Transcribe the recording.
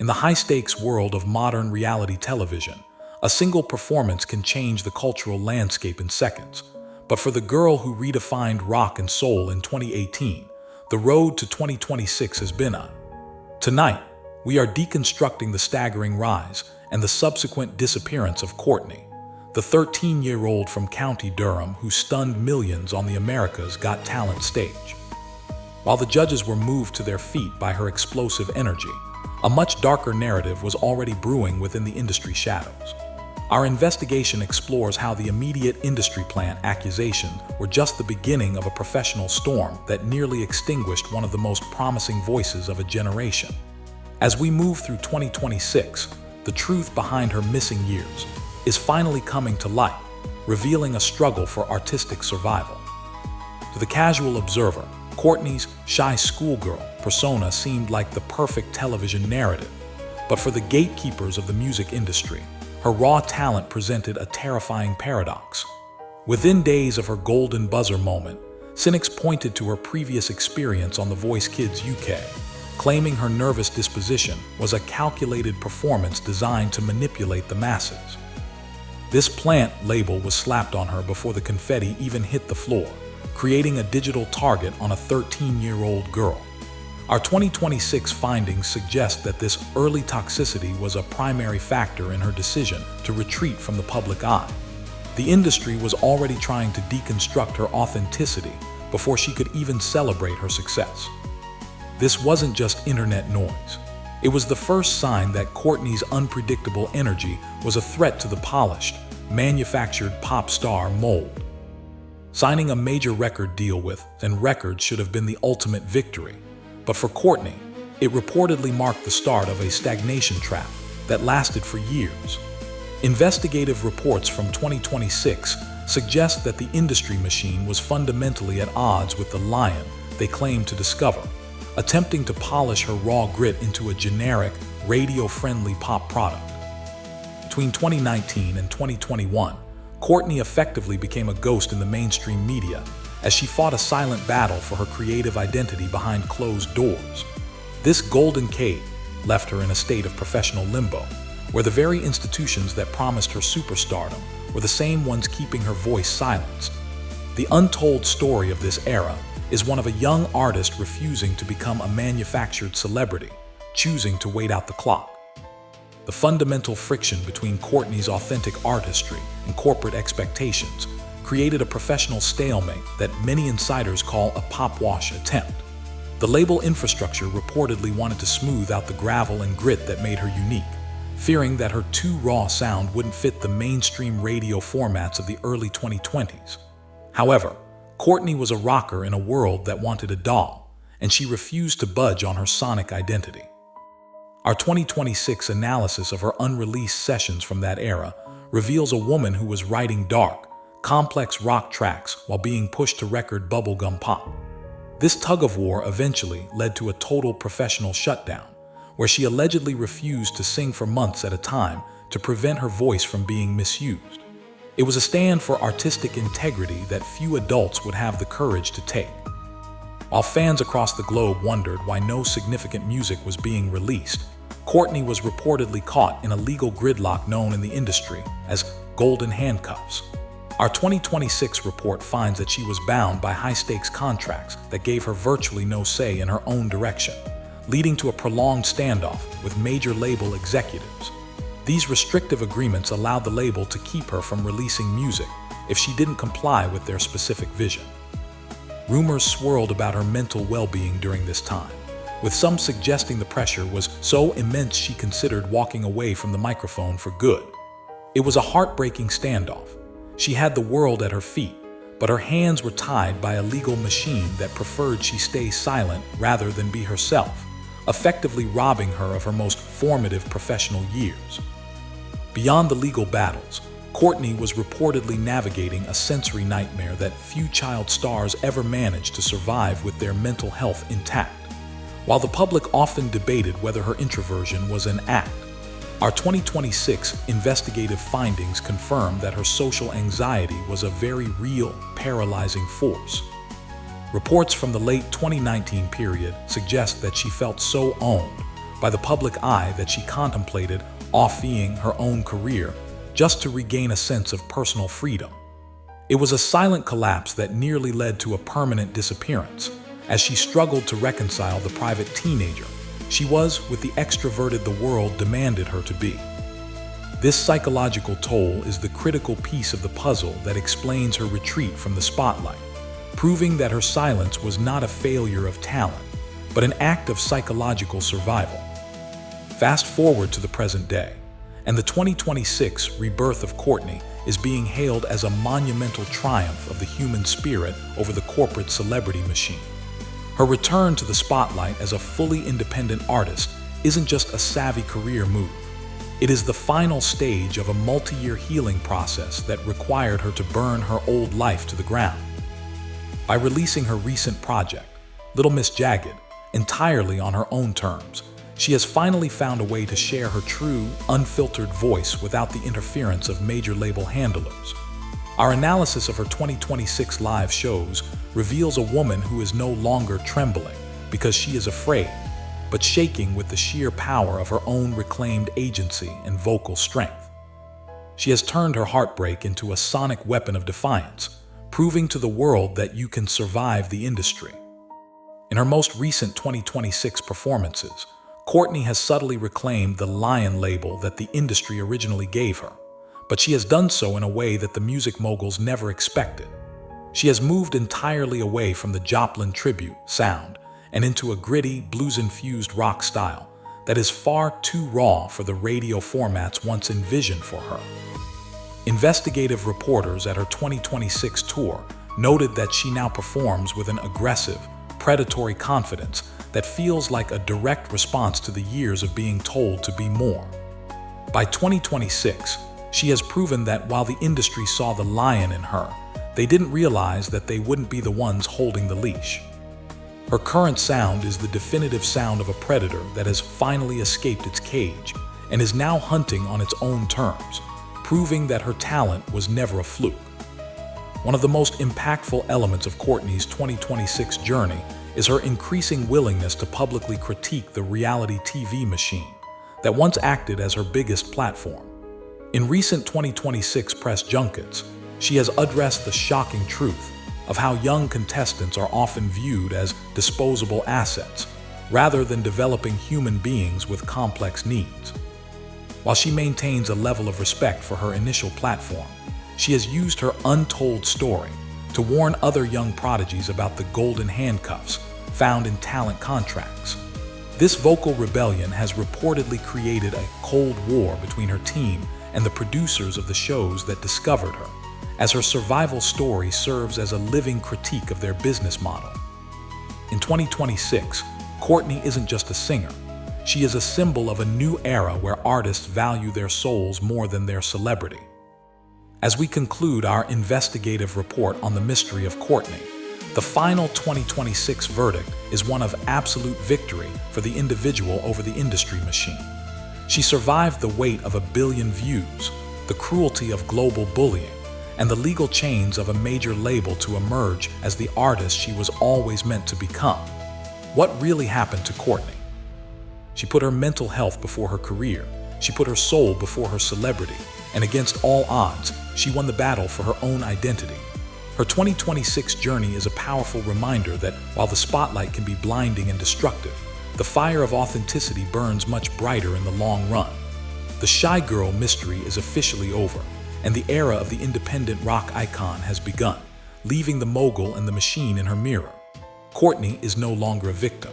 In the high-stakes world of modern reality television, a single performance can change the cultural landscape in seconds. But for the girl who redefined rock and soul in 2018, the road to 2026 has been on. Tonight, we are deconstructing the staggering rise and the subsequent disappearance of Courtney, the 13-year-old from County Durham who stunned millions on the America's Got Talent stage. While the judges were moved to their feet by her explosive energy, a much darker narrative was already brewing within the industry shadows. Our investigation explores how the immediate industry plant accusations were just the beginning of a professional storm that nearly extinguished one of the most promising voices of a generation. As we move through 2026, the truth behind her missing years is finally coming to light, revealing a struggle for artistic survival. To the casual observer, Courtney's shy schoolgirl persona seemed like the perfect television narrative, but for the gatekeepers of the music industry, her raw talent presented a terrifying paradox. Within days of her golden buzzer moment, cynics pointed to her previous experience on The Voice Kids UK, claiming her nervous disposition was a calculated performance designed to manipulate the masses. This plant label was slapped on her before the confetti even hit the floor, creating a digital target on a 13-year-old girl. Our 2026 findings suggest that this early toxicity was a primary factor in her decision to retreat from the public eye. The industry was already trying to deconstruct her authenticity before she could even celebrate her success. This wasn't just internet noise. It was the first sign that Courtney's unpredictable energy was a threat to the polished, manufactured pop star mold. Signing a major record deal with and records should have been the ultimate victory. But for Courtney, it reportedly marked the start of a stagnation trap that lasted for years. Investigative reports from 2026 suggest that the industry machine was fundamentally at odds with the lion they claimed to discover, attempting to polish her raw grit into a generic, radio-friendly pop product. Between 2019 and 2021, Courtney effectively became a ghost in the mainstream media as she fought a silent battle for her creative identity behind closed doors. This golden cage left her in a state of professional limbo, where the very institutions that promised her superstardom were the same ones keeping her voice silenced. The untold story of this era is one of a young artist refusing to become a manufactured celebrity, choosing to wait out the clock. The fundamental friction between Courtney's authentic artistry and corporate expectations created a professional stalemate that many insiders call a pop wash attempt. The label infrastructure reportedly wanted to smooth out the gravel and grit that made her unique, fearing that her too raw sound wouldn't fit the mainstream radio formats of the early 2020s. However, Courtney was a rocker in a world that wanted a doll, and she refused to budge on her sonic identity. Our 2026 analysis of her unreleased sessions from that era reveals a woman who was writing dark, complex rock tracks while being pushed to record bubblegum pop. This tug-of-war eventually led to a total professional shutdown, where she allegedly refused to sing for months at a time to prevent her voice from being misused. It was a stand for artistic integrity that few adults would have the courage to take. While fans across the globe wondered why no significant music was being released, Courtney was reportedly caught in a legal gridlock known in the industry as golden handcuffs. Our 2026 report finds that she was bound by high-stakes contracts that gave her virtually no say in her own direction, leading to a prolonged standoff with major label executives. These restrictive agreements allowed the label to keep her from releasing music if she didn't comply with their specific vision. Rumors swirled about her mental well-being during this time, with some suggesting the pressure was so immense she considered walking away from the microphone for good. It was a heartbreaking standoff. She had the world at her feet, but her hands were tied by a legal machine that preferred she stay silent rather than be herself, effectively robbing her of her most formative professional years. Beyond the legal battles, Courtney was reportedly navigating a sensory nightmare that few child stars ever managed to survive with their mental health intact. While the public often debated whether her introversion was an act, our 2026 investigative findings confirm that her social anxiety was a very real, paralyzing force. Reports from the late 2019 period suggest that she felt so owned, by the public eye that she contemplated offing her own career just to regain a sense of personal freedom. It was a silent collapse that nearly led to a permanent disappearance, as she struggled to reconcile the private teenager she was with the extroverted the world demanded her to be. This psychological toll is the critical piece of the puzzle that explains her retreat from the spotlight, proving that her silence was not a failure of talent, but an act of psychological survival. Fast forward to the present day, and the 2026 rebirth of Courtney is being hailed as a monumental triumph of the human spirit over the corporate celebrity machine. Her return to the spotlight as a fully independent artist isn't just a savvy career move. It is the final stage of a multi-year healing process that required her to burn her old life to the ground. By releasing her recent project, Little Miss Jagged, entirely on her own terms, she has finally found a way to share her true, unfiltered voice without the interference of major label handlers. Our analysis of her 2026 live shows reveals a woman who is no longer trembling because she is afraid, but shaking with the sheer power of her own reclaimed agency and vocal strength. She has turned her heartbreak into a sonic weapon of defiance, proving to the world that you can survive the industry. In her most recent 2026 performances, Courtney has subtly reclaimed the lion label that the industry originally gave her, but she has done so in a way that the music moguls never expected. She has moved entirely away from the Joplin tribute sound and into a gritty, blues-infused rock style that is far too raw for the radio formats once envisioned for her. Investigative reporters at her 2026 tour noted that she now performs with an aggressive, predatory confidence that feels like a direct response to the years of being told to be more. By 2026, she has proven that while the industry saw the lion in her, they didn't realize that they wouldn't be the ones holding the leash. Her current sound is the definitive sound of a predator that has finally escaped its cage and is now hunting on its own terms, proving that her talent was never a fluke. One of the most impactful elements of Courtney's 2026 journey is her increasing willingness to publicly critique the reality TV machine that once acted as her biggest platform. In recent 2026 press junkets, she has addressed the shocking truth of how young contestants are often viewed as disposable assets, rather than developing human beings with complex needs. While she maintains a level of respect for her initial platform, she has used her untold story to warn other young prodigies about the golden handcuffs found in talent contracts. This vocal rebellion has reportedly created a cold war between her team and the producers of the shows that discovered her, as her survival story serves as a living critique of their business model. In 2026, Courtney isn't just a singer. She is a symbol of a new era where artists value their souls more than their celebrity. As we conclude our investigative report on the mystery of Courtney, the final 2026 verdict is one of absolute victory for the individual over the industry machine. She survived the weight of 1 billion views, the cruelty of global bullying, and the legal chains of a major label to emerge as the artist she was always meant to become. What really happened to Courtney? She put her mental health before her career. She put her soul before her celebrity, and against all odds, she won the battle for her own identity. Her 2026 journey is a powerful reminder that while the spotlight can be blinding and destructive, the fire of authenticity burns much brighter in the long run. The Shy Girl mystery is officially over, and the era of the independent rock icon has begun, leaving the mogul and the machine in her mirror. Courtney is no longer a victim.